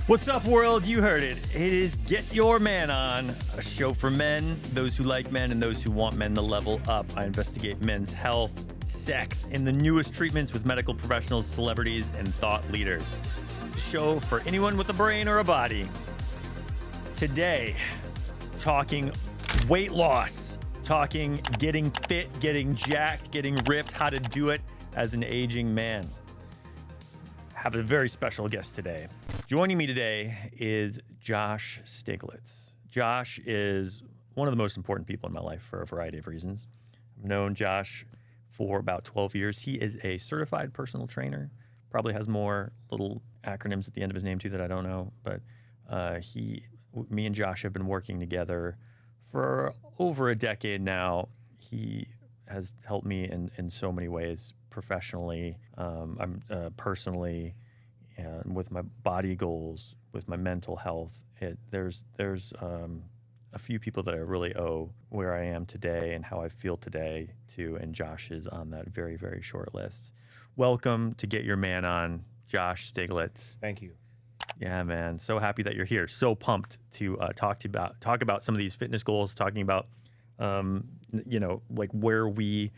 What's up, world? You heard it. It is Get Your Man On, a show for men, those who like men, and those who want men to level up. I investigate men's health, sex, and the newest treatments with medical professionals, celebrities, and thought leaders. It's a show for anyone with a brain or a body. Today, talking weight loss, talking getting fit, getting jacked, getting ripped, how to do it as an aging man. Have a very special guest today. Joining me today is Josh Stiglets. Josh is one of the most important people in my life for a variety of reasons. I've known Josh for about 12 years. He is a certified personal trainer. Probably has more little acronyms at the end of his name too that I don't know. But me and Josh have been working together for over a decade now. He has helped me in so many ways, professionally, personally, with my body goals, with my mental health. There's a few people that I really owe where I am today and how I feel today to, and Josh is on that very, very short list. Welcome to Get Your Man On, Josh Stiglets. Thank you. Yeah, man. So happy that you're here. So pumped to talk about some of these fitness goals, talking about like where we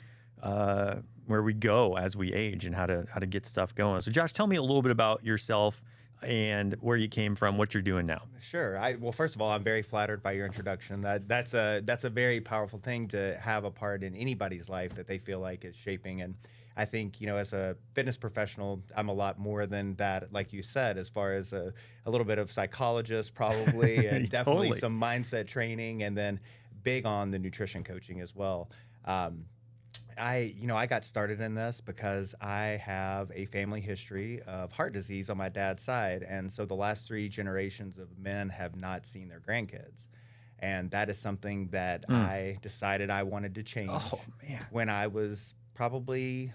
go as we age and how to get stuff going. So Josh, tell me a little bit about yourself and where you came from, what you're doing now. Sure. Well, first of all, I'm very flattered by your introduction. That's a very powerful thing to have a part in anybody's life that they feel like is shaping. And I think, as a fitness professional, I'm a lot more than that, like you said, as far as a little bit of psychologist probably, and definitely Totally. some mindset training, and then big on the nutrition coaching as well. I got started in this because I have a family history of heart disease on my dad's side. And so the last 3 generations of men have not seen their grandkids. And that is something that I decided I wanted to change when I was probably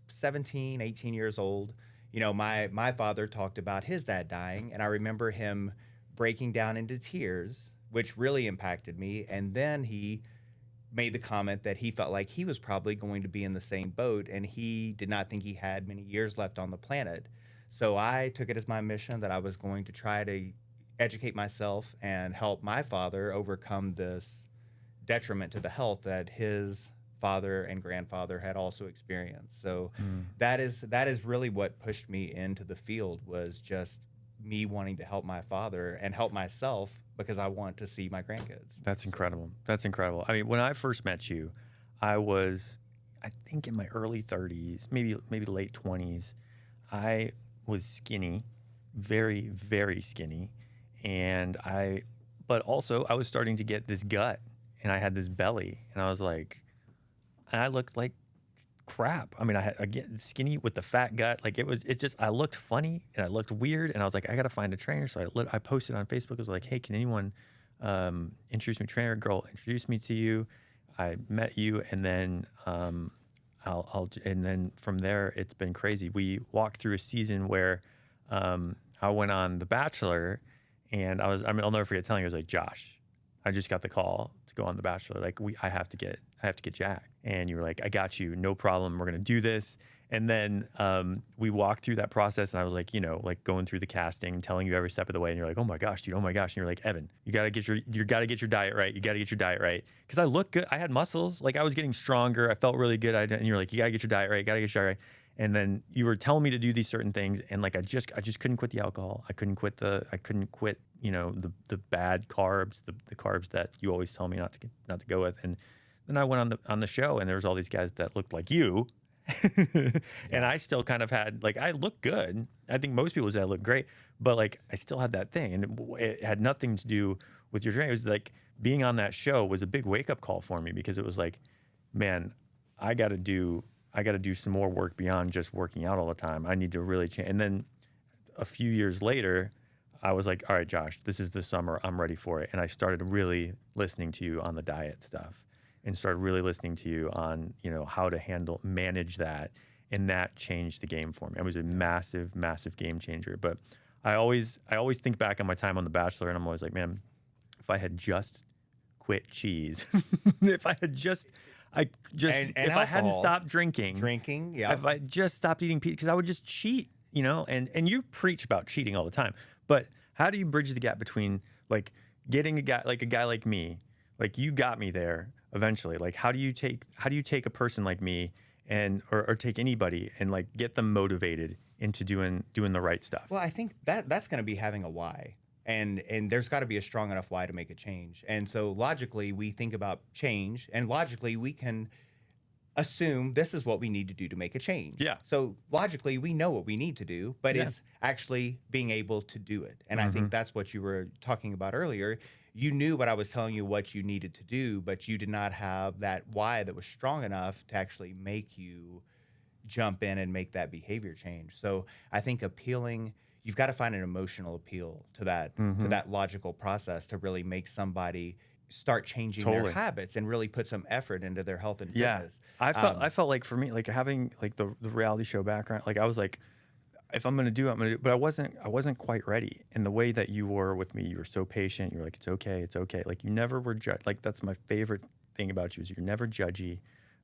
17, 18 years old. My father talked about his dad dying, and I remember him breaking down into tears, which really impacted me. And then he made the comment that he felt like he was probably going to be in the same boat, and he did not think he had many years left on the planet. So I took it as my mission that I was going to try to educate myself and help my father overcome this detriment to the health that his father and grandfather had also experienced. So that is really what pushed me into the field, was just me wanting to help my father and help myself, because I want to see my grandkids. That's incredible. That's incredible. I mean, when I first met you, I think in my early 30s, maybe late 20s. I was skinny, very, very skinny. But also I was starting to get this gut, and I had this belly, and I looked like crap. I mean, again, skinny with the fat gut. Like I looked funny and I looked weird, and I was like, I got to find a trainer. So I posted on Facebook. I was like, hey, can anyone introduce me to a trainer? Girl introduced me to you. I met you, and then and then from there, it's been crazy. We walked through a season where I went on The Bachelor, and I'll never forget telling you, I was like, Josh, I just got the call to go on The Bachelor. Like, I have to get jacked. And you were like, I got you, no problem. We're gonna do this. And then we walked through that process, and I was like, going through the casting, telling you every step of the way. And you're like, oh my gosh, dude, oh my gosh. And you're like, Evan, you gotta get your diet right. You gotta get your diet right. Because I looked good. I had muscles. Like, I was getting stronger. I felt really good. And you're like, you gotta get your diet right. You gotta get your diet right. And then you were telling me to do these certain things, and like I just couldn't quit the alcohol. I couldn't quit the bad carbs, the carbs that you always tell me not to go with. And then I went on the show, and there was all these guys that looked like you, and I still kind of had, like, I looked good. I think most people say I look great, but like I still had that thing, and it had nothing to do with your training. It was like being on that show was a big wake up call for me, because it was like, man, I got to do some more work beyond just working out all the time. I need to really change. And then a few years later, I was like, all right, Josh, this is the summer. I'm ready for it. And I started really listening to you on the diet stuff, and started really listening to you on, how to manage that. And that changed the game for me. It was a massive, massive game changer. But I always think back on my time on The Bachelor, and I'm always like, man, if I had just quit cheese, if I hadn't stopped drinking, yeah. If I just stopped eating pizza, because I would just cheat, and you preach about cheating all the time, but How do you bridge the gap between like getting a guy like me, like you got me there eventually. Like how do you take a person like me and or take anybody and like get them motivated into doing the right stuff? Well, I think that's going to be having a why. And there's got to be a strong enough why to make a change. And so logically we think about change, and logically we can assume this is what we need to do to make a change. Yeah. So logically we know what we need to do, but Yeah. it's actually being able to do it. And I think that's what you were talking about earlier. You knew what I was telling you what you needed to do, but you did not have that why that was strong enough to actually make you jump in and make that behavior change. So I think you've got to find an emotional appeal to that logical process to really make somebody start changing their habits and really put some effort into their health and fitness. I felt like for me, like having like the reality show background, like I was like, if I'm gonna do it, I'm gonna do it. But I wasn't quite ready. And the way that you were with me, you were so patient. You're like, it's okay. Like you never were like that's my favorite thing about you is you're never judgy.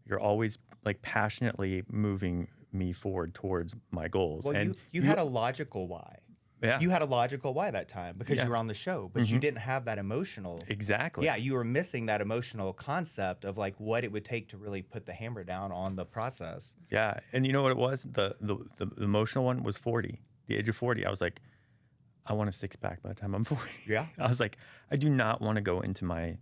You're always like passionately moving me forward towards my goals. Well, and you had a logical why. Yeah. You had a logical why that time because you were on the show, but you didn't have that emotional. Exactly. Yeah, you were missing that emotional concept of like what it would take to really put the hammer down on the process. Yeah, and you know what it was? The emotional one was 40. The age of 40, I was like, I want a six pack by the time I'm 40. Yeah. I was like, I do not want to go into my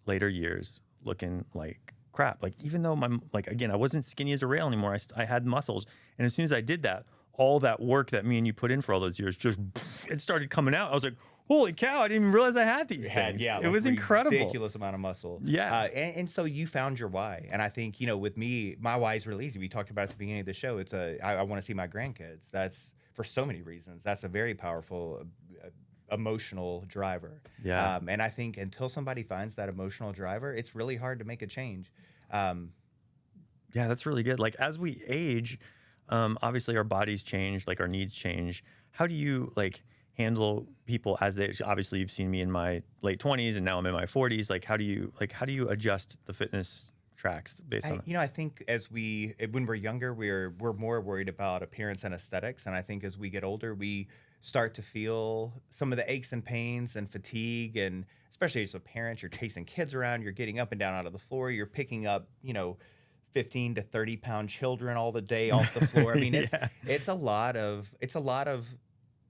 later years looking like crap. Like even though again, I wasn't skinny as a rail anymore. I had muscles, and as soon as I did that, all that work that me and you put in for all those years just it started coming out. I was like, holy cow! I didn't even realize I had these things. Yeah, it was incredible. Ridiculous amount of muscle. Yeah, and so you found your why, and I think with me, my why is really easy. We talked about it at the beginning of the show. It's I want to see my grandkids. That's for so many reasons. That's a very powerful emotional driver. Yeah, and I think until somebody finds that emotional driver, it's really hard to make a change. Yeah, that's really good. Like as we age, obviously our bodies change, like our needs change. How do you like handle people as they, obviously you've seen me in my late 20s and now I'm in my 40s. Like how do you adjust the fitness tracks based on it? I think when we're younger, we're more worried about appearance and aesthetics. And I think as we get older, we start to feel some of the aches and pains and fatigue. And especially as a parent, you're chasing kids around, you're getting up and down out of the floor, you're picking up, 15 to 30 pound children all the day off the floor. I mean, it's a lot of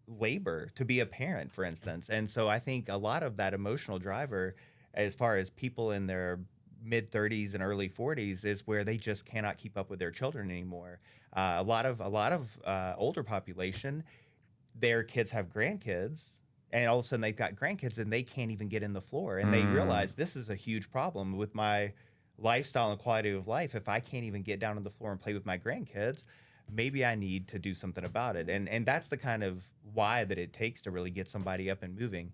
labor to be a parent, for instance. And so I think a lot of that emotional driver, as far as people in their mid 30s and early 40s, is where they just cannot keep up with their children anymore. A lot of older population, their kids have grandkids, and all of a sudden they've got grandkids and they can't even get in the floor. And they realize this is a huge problem with my lifestyle and quality of life. If I can't even get down on the floor and play with my grandkids, maybe I need to do something about it. And that's the kind of why that it takes to really get somebody up and moving.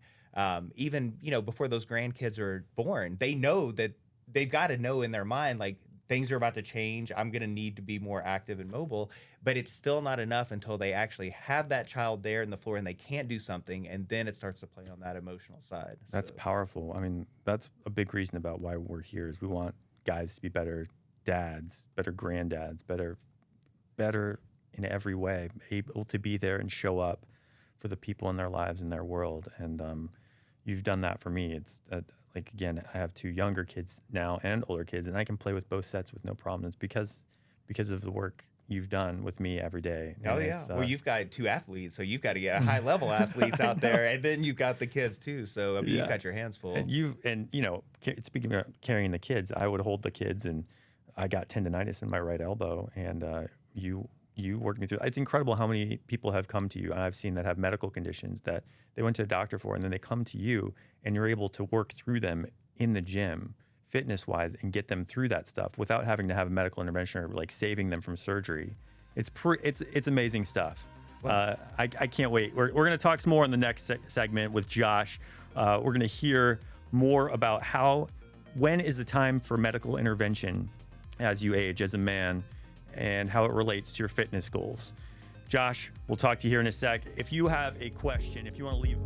Even, before those grandkids are born, they know that they've got to know in their mind, like things are about to change. I'm going to need to be more active and mobile, but it's still not enough until they actually have that child there in the floor and they can't do something. And then it starts to play on that emotional side. That's powerful. I mean, that's a big reason about why we're here is we want guys to be better dads, better granddads, better in every way, able to be there and show up for the people in their lives and their world. And you've done that for me. It's like, again, I have two younger kids now and older kids, and I can play with both sets with no problems because of the work you've done with me every day. Oh, yeah. Well, you've got two athletes, so you've got to get high-level athletes out there, and then you've got the kids, too. So, I mean, you've got your hands full. And speaking about carrying the kids, I would hold the kids, and I got tendonitis in my right elbow, and you worked me through. It's incredible how many people have come to you, and I've seen that have medical conditions that they went to a doctor for, and then they come to you, and you're able to work through them in the gym, fitness-wise, and get them through that stuff without having to have a medical intervention or like saving them from surgery. It's amazing stuff. Wow. I can't wait. We're going to talk some more in the next segment with Josh. We're going to hear more about when is the time for medical intervention as you age as a man, and how it relates to your fitness goals. Josh, we'll talk to you here in a sec. If you have a question, if you want to leave